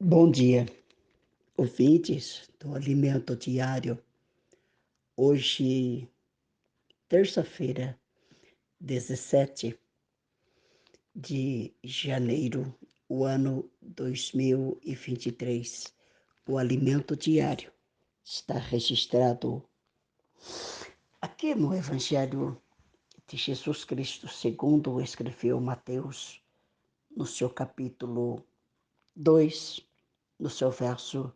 Bom dia, ouvintes do Alimento Diário. Hoje, terça-feira, 17 de janeiro, o ano 2023. O Alimento Diário está registrado aqui no Evangelho de Jesus Cristo, segundo escreveu Mateus, no seu capítulo 2, no seu verso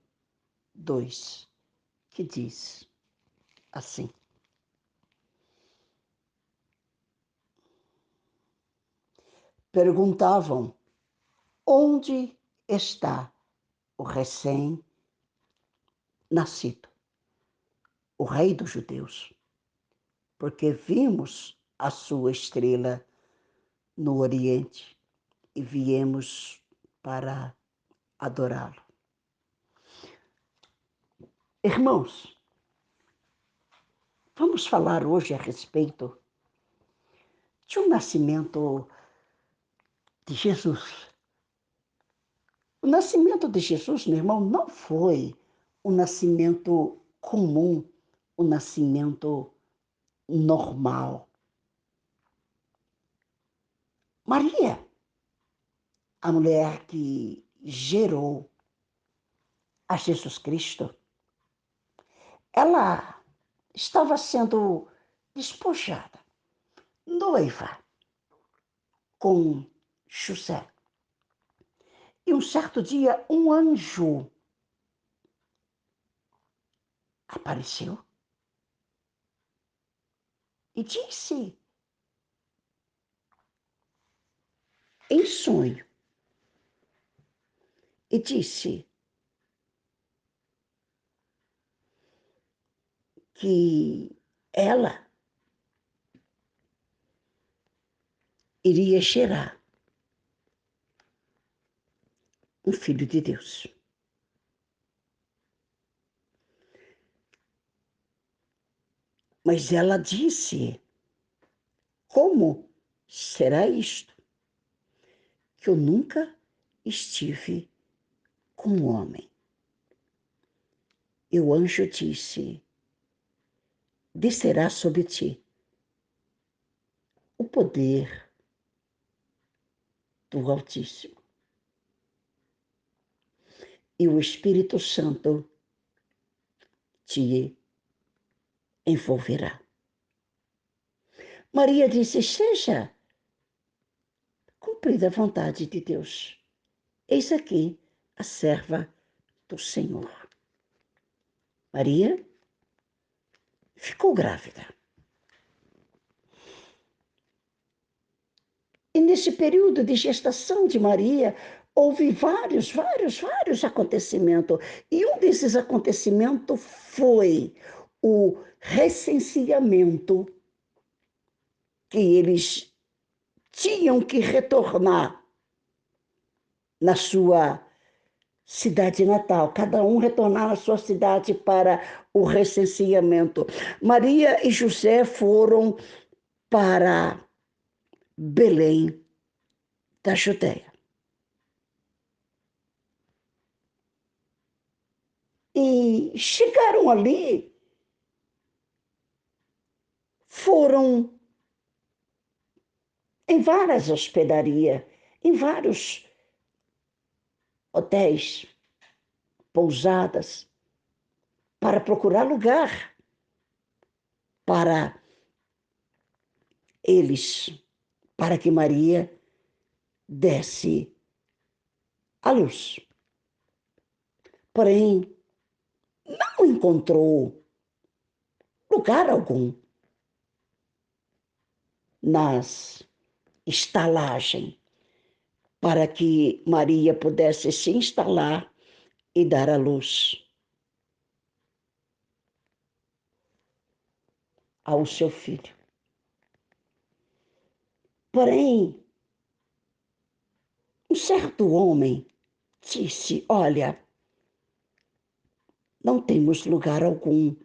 2, que diz assim: perguntavam: onde está o recém-nascido, o rei dos judeus? Porque vimos a sua estrela no Oriente e viemos para adorá-lo. Irmãos, vamos falar hoje a respeito de um nascimento de Jesus. O nascimento de Jesus, meu irmão, não foi um nascimento comum, um nascimento normal. Maria, a mulher que gerou a Jesus Cristo, ela estava sendo despojada, noiva com José. E um certo dia, um anjo apareceu e disse, em sonho, e disse que ela iria gerar um filho de Deus. Mas ela disse, como será isto? Que eu nunca estive com um homem. E o anjo disse, descerá sobre ti o poder do Altíssimo. E o Espírito Santo te envolverá. Maria disse, seja cumprida a vontade de Deus. Eis aqui a serva do Senhor. Maria ficou grávida. E nesse período de gestação de Maria, houve vários acontecimentos. E um desses acontecimentos foi o recenseamento que eles tinham que retornar na sua cidade natal, cada um retornar na sua cidade para o recenseamento. Maria e José foram para Belém da Judéia. E chegaram ali, foram em várias hospedarias, em vários hotéis, pousadas, para procurar lugar para eles, para que Maria desse à luz. Porém, não encontrou lugar algum nas estalagens para que Maria pudesse se instalar e dar à luz ao seu filho. Porém, um certo homem disse, olha, não temos lugar algum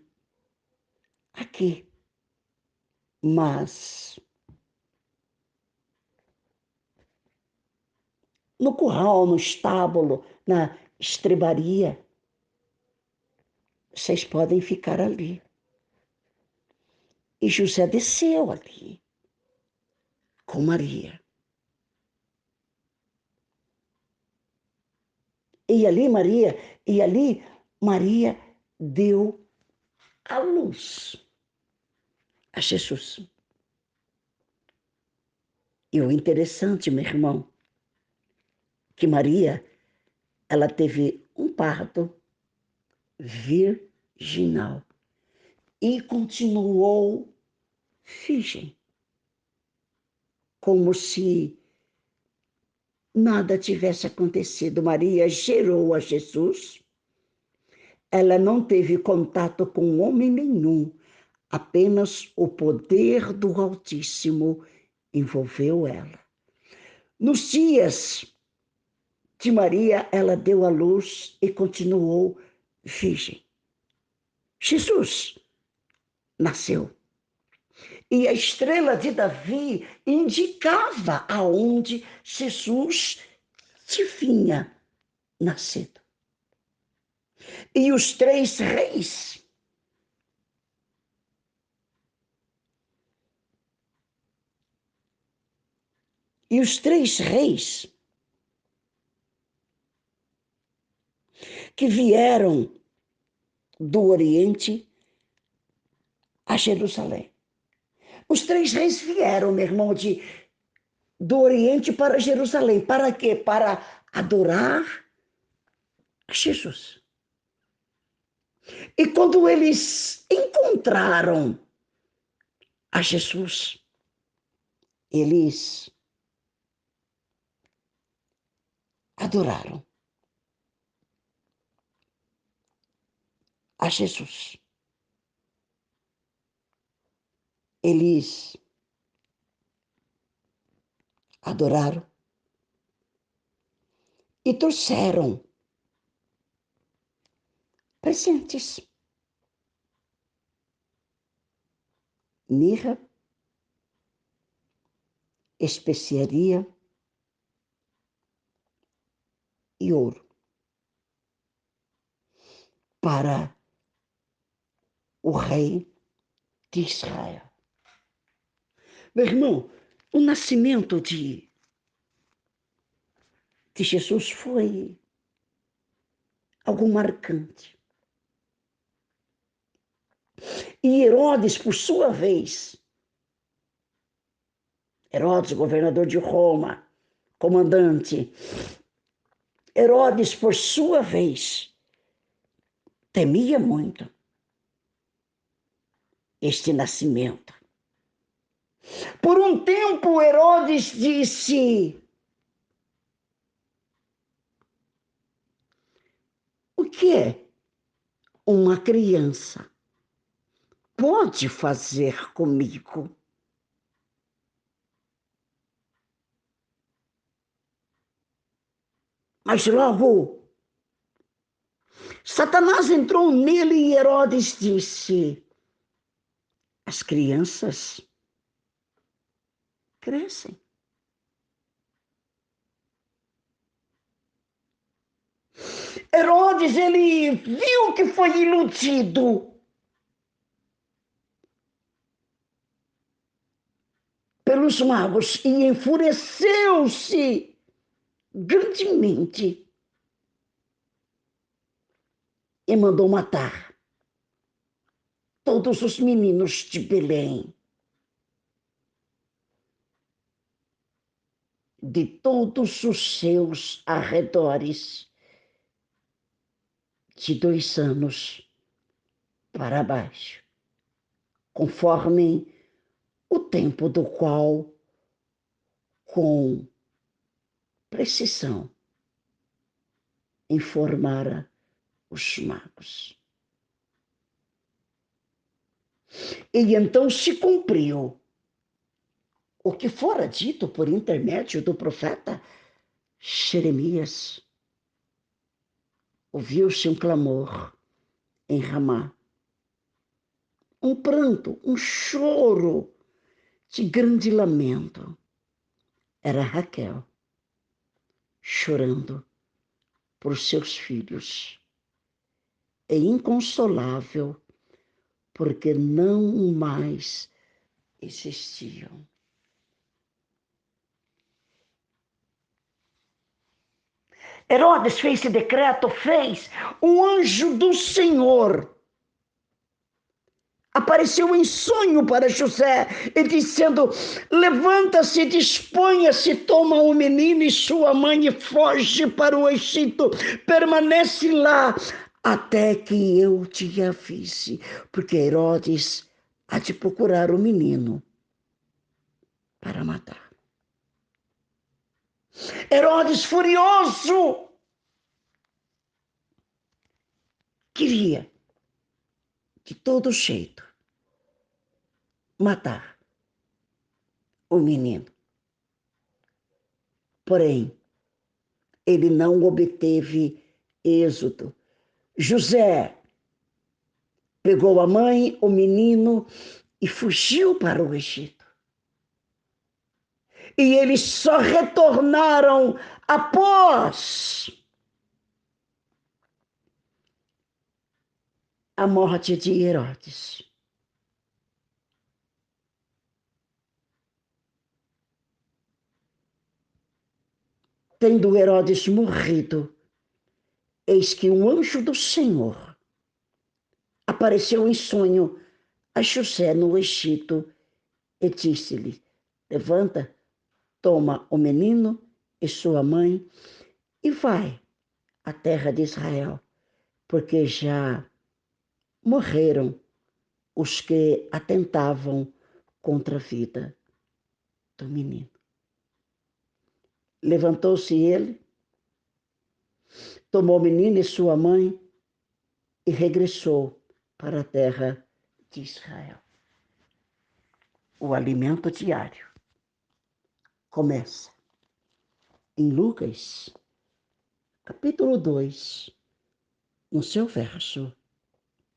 aqui, mas no curral, no estábulo, estrebaria. Vocês podem ficar ali. E José desceu ali com Maria. E ali Maria deu a luz a Jesus. E o interessante, meu irmão, que Maria, ela teve um parto virginal e continuou virgem, como se nada tivesse acontecido. Maria gerou a Jesus, ela não teve contato com homem nenhum, apenas o poder do Altíssimo envolveu ela. Nos dias de Maria, ela deu à luz e continuou virgem. Jesus nasceu. E a estrela de Davi indicava aonde Jesus tinha nascido. E os três reis que vieram do Oriente a Jerusalém. Os três reis vieram, meu irmão, do Oriente para Jerusalém. Para quê? Para adorar a Jesus. E quando eles encontraram a Jesus, eles adoraram a Jesus. Eles adoraram e trouxeram presentes. Mirra, especiaria e ouro para o rei de Israel. Meu irmão, o nascimento de Jesus foi algo marcante. E Herodes, por sua vez, Herodes, governador de Roma, comandante, Herodes, por sua vez, temia muito este nascimento. Por um tempo, Herodes disse: o que é uma criança pode fazer comigo? Mas logo, Satanás entrou nele e Herodes disse: as crianças crescem. Herodes, ele viu que foi iludido pelos magos e enfureceu-se grandemente e mandou matar todos os meninos de Belém, de todos os seus arredores, de 2 anos para baixo, conforme o tempo do qual, com precisão, informara os magos. E então se cumpriu o que fora dito por intermédio do profeta Jeremias. Ouviu-se um clamor em Ramá, um pranto, um choro de grande lamento. Era Raquel chorando por seus filhos. É inconsolável, porque não mais existiam. Herodes fez esse decreto, um anjo do Senhor apareceu em sonho para José e dizendo: levanta-se, disponha-se, toma o menino e sua mãe e foge para o Egito, permanece lá até que eu te avise, porque Herodes há de procurar o menino para matar. Herodes, furioso, queria de todo jeito matar o menino. Porém, ele não obteve êxito. José pegou a mãe, o menino e fugiu para o Egito. E eles só retornaram após a morte de Herodes. Tendo Herodes morrido, eis que um anjo do Senhor apareceu em sonho a José no Egito e disse-lhe: levanta, toma o menino e sua mãe e vai à terra de Israel, porque já morreram os que atentavam contra a vida do menino. Levantou-se ele, tomou o menino e sua mãe e regressou para a terra de Israel. O alimento diário começa em Lucas, capítulo 2, no seu verso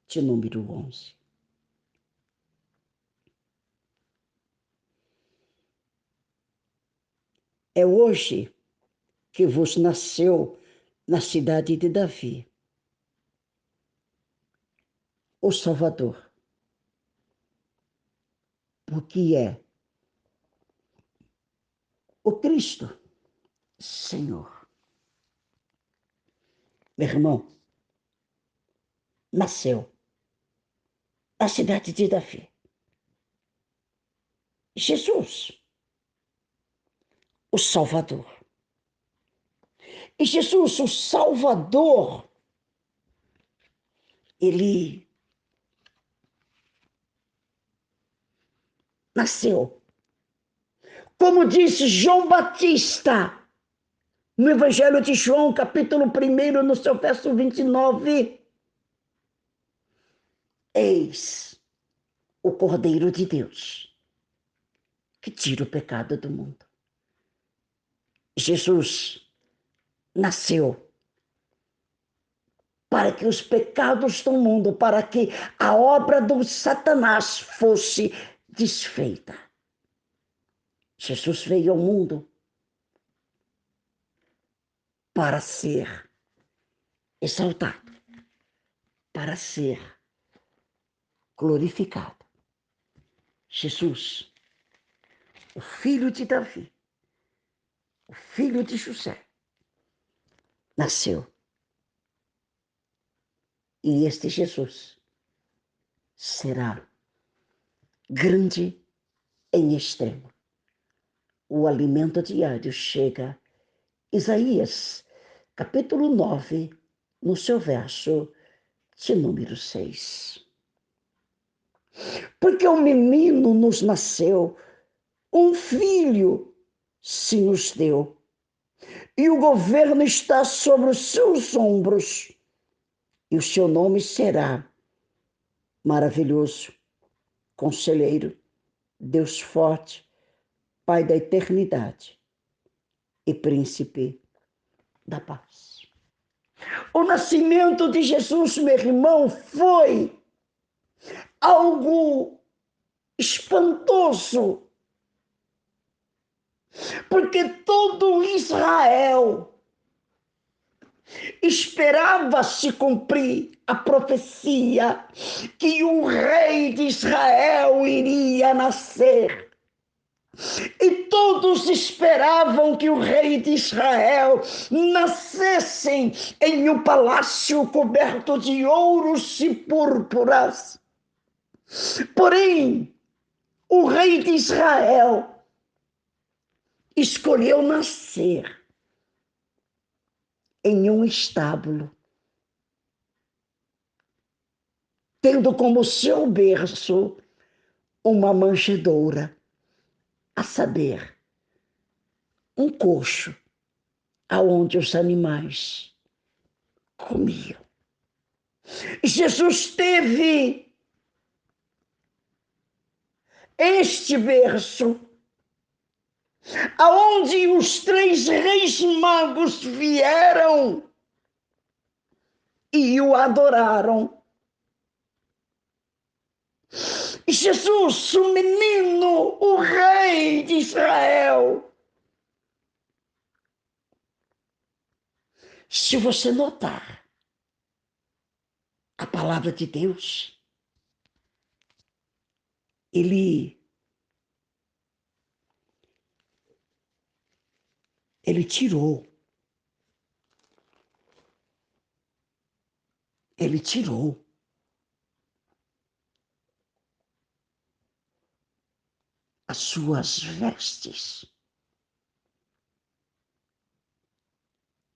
de número 11. É hoje que vos nasceu na cidade de Davi o Salvador, porque é o Cristo, Senhor. Meu irmão, nasceu na cidade de Davi Jesus, o Salvador. E Jesus, o Salvador, ele nasceu. Como disse João Batista, no Evangelho de João, capítulo 1, no seu verso 29, eis o Cordeiro de Deus, que tira o pecado do mundo. Jesus nasceu para que os pecados do mundo, para que a obra do Satanás fosse desfeita. Jesus veio ao mundo para ser exaltado, para ser glorificado. Jesus, o filho de Davi, o filho de José, nasceu. E este Jesus será grande em extremo. O alimento diário chega. Isaías, capítulo 9, no seu verso de número 6. Porque um menino nos nasceu, um filho se nos deu, e o governo está sobre os seus ombros, e o seu nome será Maravilhoso, Conselheiro, Deus Forte, Pai da Eternidade e Príncipe da Paz. O nascimento de Jesus, meu irmão, foi algo espantoso, porque todo Israel esperava se cumprir a profecia que o rei de Israel iria nascer. E todos esperavam que o rei de Israel nascesse em um palácio coberto de ouros e púrpuras. Porém, o rei de Israel escolheu nascer em um estábulo, tendo como seu berço uma manjedoura, a saber, um coxo, aonde os animais comiam. Jesus teve este berço, aonde os 3 reis magos vieram e o adoraram. Jesus, o menino, o rei de Israel. Se você notar a palavra de Deus, ele tirou as suas vestes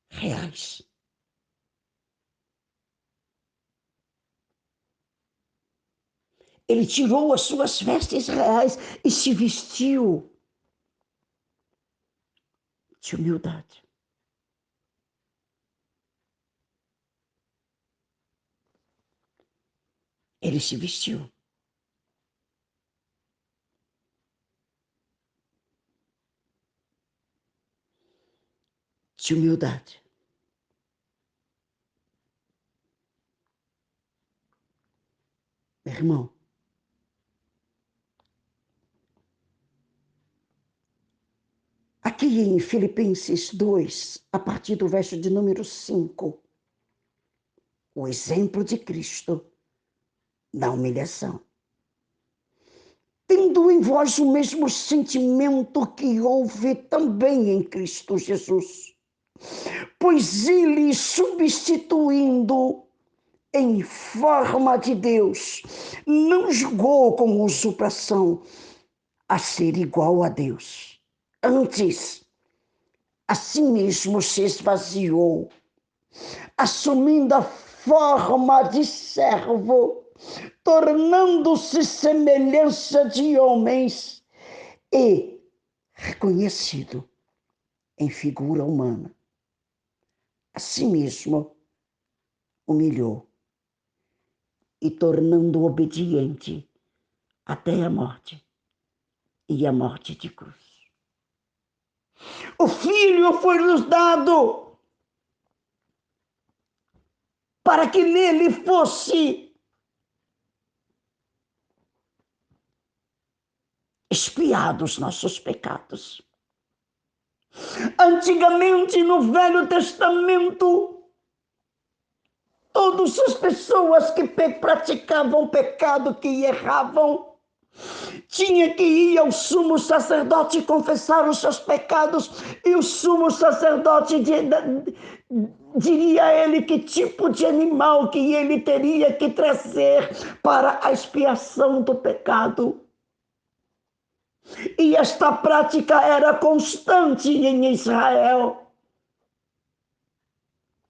reais. Ele tirou as suas vestes reais e se vestiu de humildade. Ele se vestiu de humildade. Meu irmão, aqui em Filipenses 2, a partir do verso de número 5, o exemplo de Cristo na humilhação. Tendo em vós o mesmo sentimento que houve também em Cristo Jesus, pois ele, substituindo em forma de Deus, não julgou como usurpação a ser igual a Deus. Antes, a si mesmo se esvaziou, assumindo a forma de servo, tornando-se semelhança de homens e reconhecido em figura humana. A si mesmo humilhou e tornando obediente até a morte e a morte de cruz. O Filho foi-nos dado para que nele fosse expiados os nossos pecados. Antigamente, no Velho Testamento, todas as pessoas que praticavam pecado, que erravam, tinha que ir ao sumo sacerdote confessar os seus pecados, e o sumo sacerdote diria a ele que tipo de animal que ele teria que trazer para a expiação do pecado. E esta prática era constante em Israel.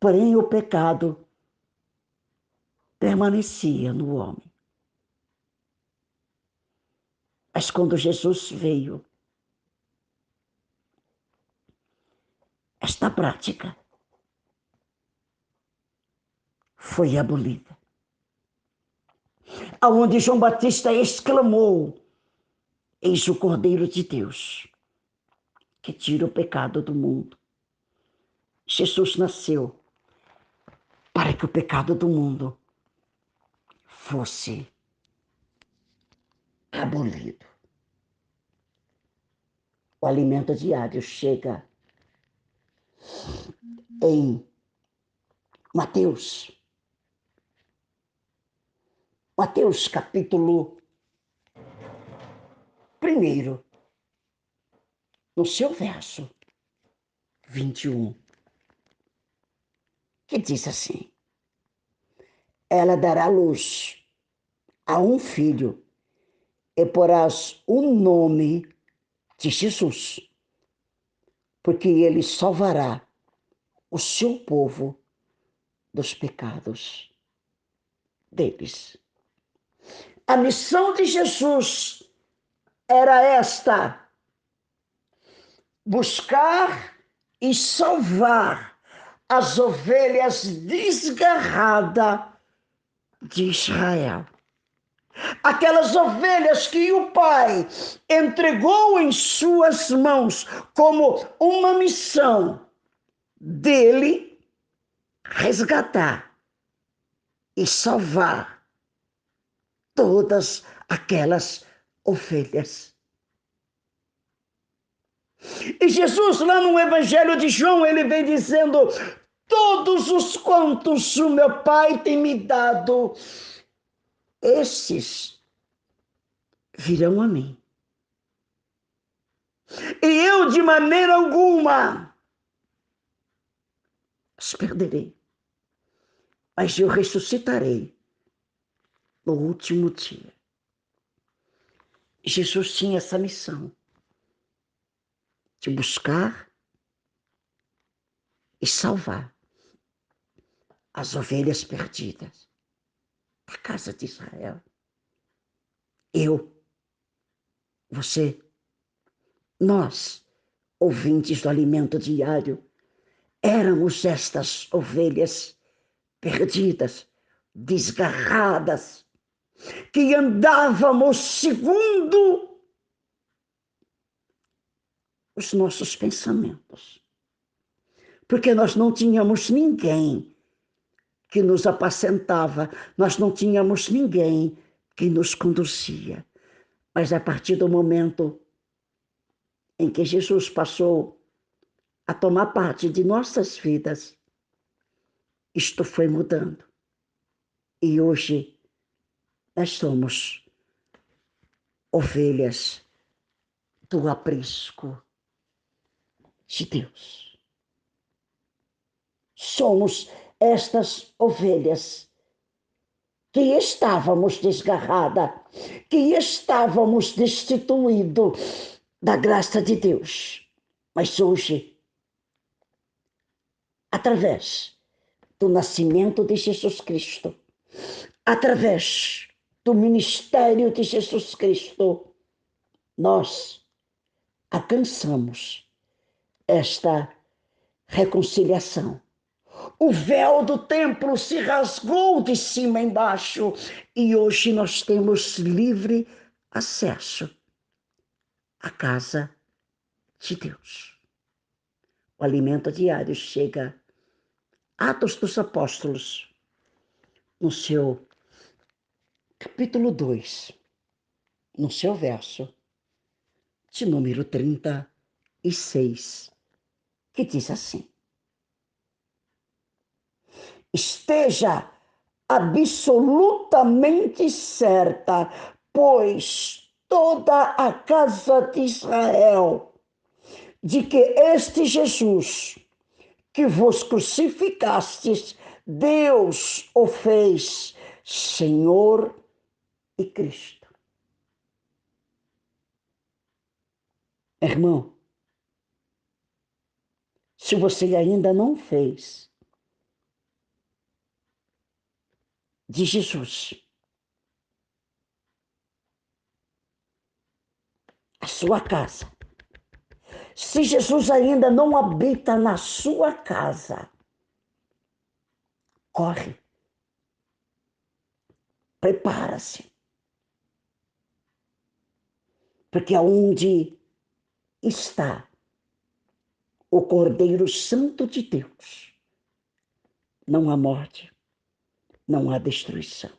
Porém, o pecado permanecia no homem. Mas quando Jesus veio, esta prática foi abolida. Aonde João Batista exclamou: eis o Cordeiro de Deus, que tira o pecado do mundo. Jesus nasceu para que o pecado do mundo fosse abolido. O alimento diário chega em Mateus. Mateus capítulo 1, no seu verso 21, que diz assim: ela dará luz a um filho e porás o nome de Jesus, porque ele salvará o seu povo dos pecados deles. A missão de Jesus era esta: buscar e salvar as ovelhas desgarradas de Israel. Aquelas ovelhas que o Pai entregou em suas mãos como uma missão dele resgatar e salvar todas aquelas ovelhas. E Jesus, lá no Evangelho de João, ele vem dizendo: todos os quantos o meu Pai tem me dado, esses virão a mim. E eu, de maneira alguma, os perderei. Mas eu ressuscitarei no último dia. Jesus tinha essa missão de buscar e salvar as ovelhas perdidas da casa de Israel. Eu, você, nós, ouvintes do alimento diário, éramos estas ovelhas perdidas, desgarradas, que andávamos segundo os nossos pensamentos. Porque nós não tínhamos ninguém que nos apacentava, nós não tínhamos ninguém que nos conduzia. Mas a partir do momento em que Jesus passou a tomar parte de nossas vidas, isto foi mudando. E hoje nós somos ovelhas do aprisco de Deus. Somos estas ovelhas que estávamos desgarradas, que estávamos destituídos da graça de Deus. Mas hoje, através do nascimento de Jesus Cristo, através do ministério de Jesus Cristo, nós alcançamos esta reconciliação. O véu do templo se rasgou de cima a embaixo e hoje nós temos livre acesso à casa de Deus. O alimento diário chega. Atos dos Apóstolos, no seu capítulo 2, no seu verso de número 36, que diz assim: esteja absolutamente certa, pois toda a casa de Israel, de que este Jesus, que vos crucificastes, Deus o fez Senhor e Cristo. Irmão, se você ainda não fez de Jesus a sua casa, se Jesus ainda não habita na sua casa, corre, prepara-se, porque aonde está o Cordeiro Santo de Deus, não há morte, não há destruição.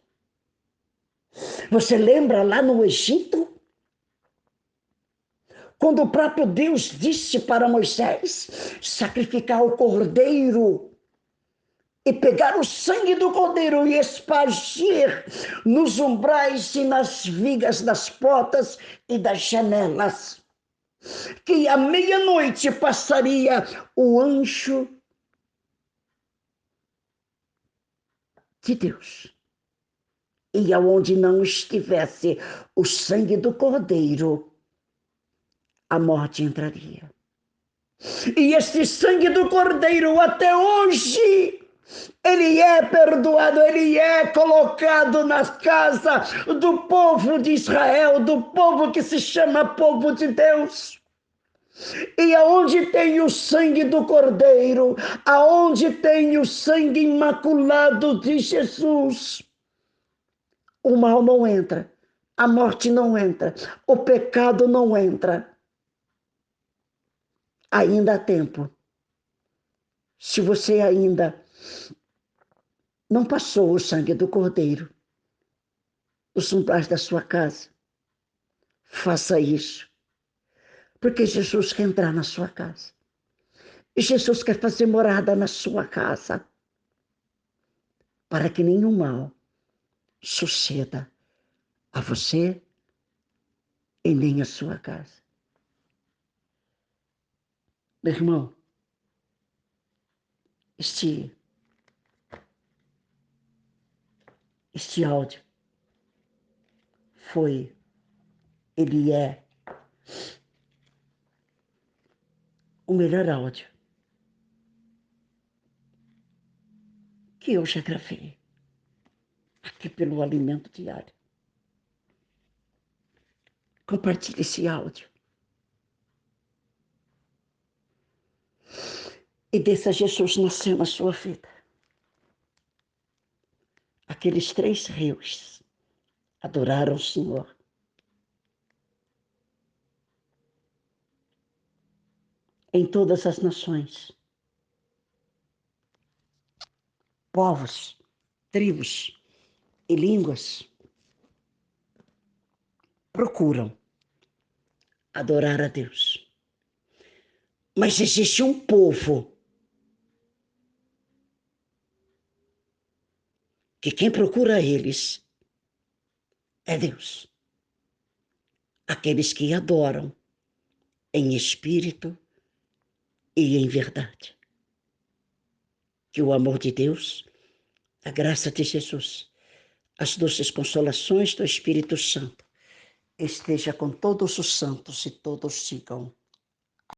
Você lembra lá no Egito? Quando o próprio Deus disse para Moisés sacrificar o cordeiro e pegar o sangue do cordeiro e espargir nos umbrais e nas vigas das portas e das janelas. Que à meia-noite passaria o anjo de Deus. E aonde não estivesse o sangue do cordeiro, a morte entraria. E este sangue do cordeiro, até hoje, ele é perdoado, ele é colocado na casa do povo de Israel, do povo que se chama povo de Deus. E aonde tem o sangue do cordeiro, aonde tem o sangue imaculado de Jesus, o mal não entra, a morte não entra, o pecado não entra. Ainda há tempo. Se você ainda não passou o sangue do cordeiro os umbrais da sua casa, faça isso. Porque Jesus quer entrar na sua casa. E Jesus quer fazer morada na sua casa. Para que nenhum mal suceda a você e nem a sua casa. Meu irmão, este áudio ele é o melhor áudio que eu já gravei aqui pelo Alimento Diário. Compartilhe esse áudio. E deixa Jesus nascer na sua vida. Aqueles 3 reis adoraram o Senhor. Em todas as nações, povos, tribos e línguas procuram adorar a Deus. Mas existe um povo que quem procura eles é Deus. Aqueles que adoram em espírito e em verdade. Que o amor de Deus, a graça de Jesus, as doces consolações do Espírito Santo esteja com todos os santos e todos sigam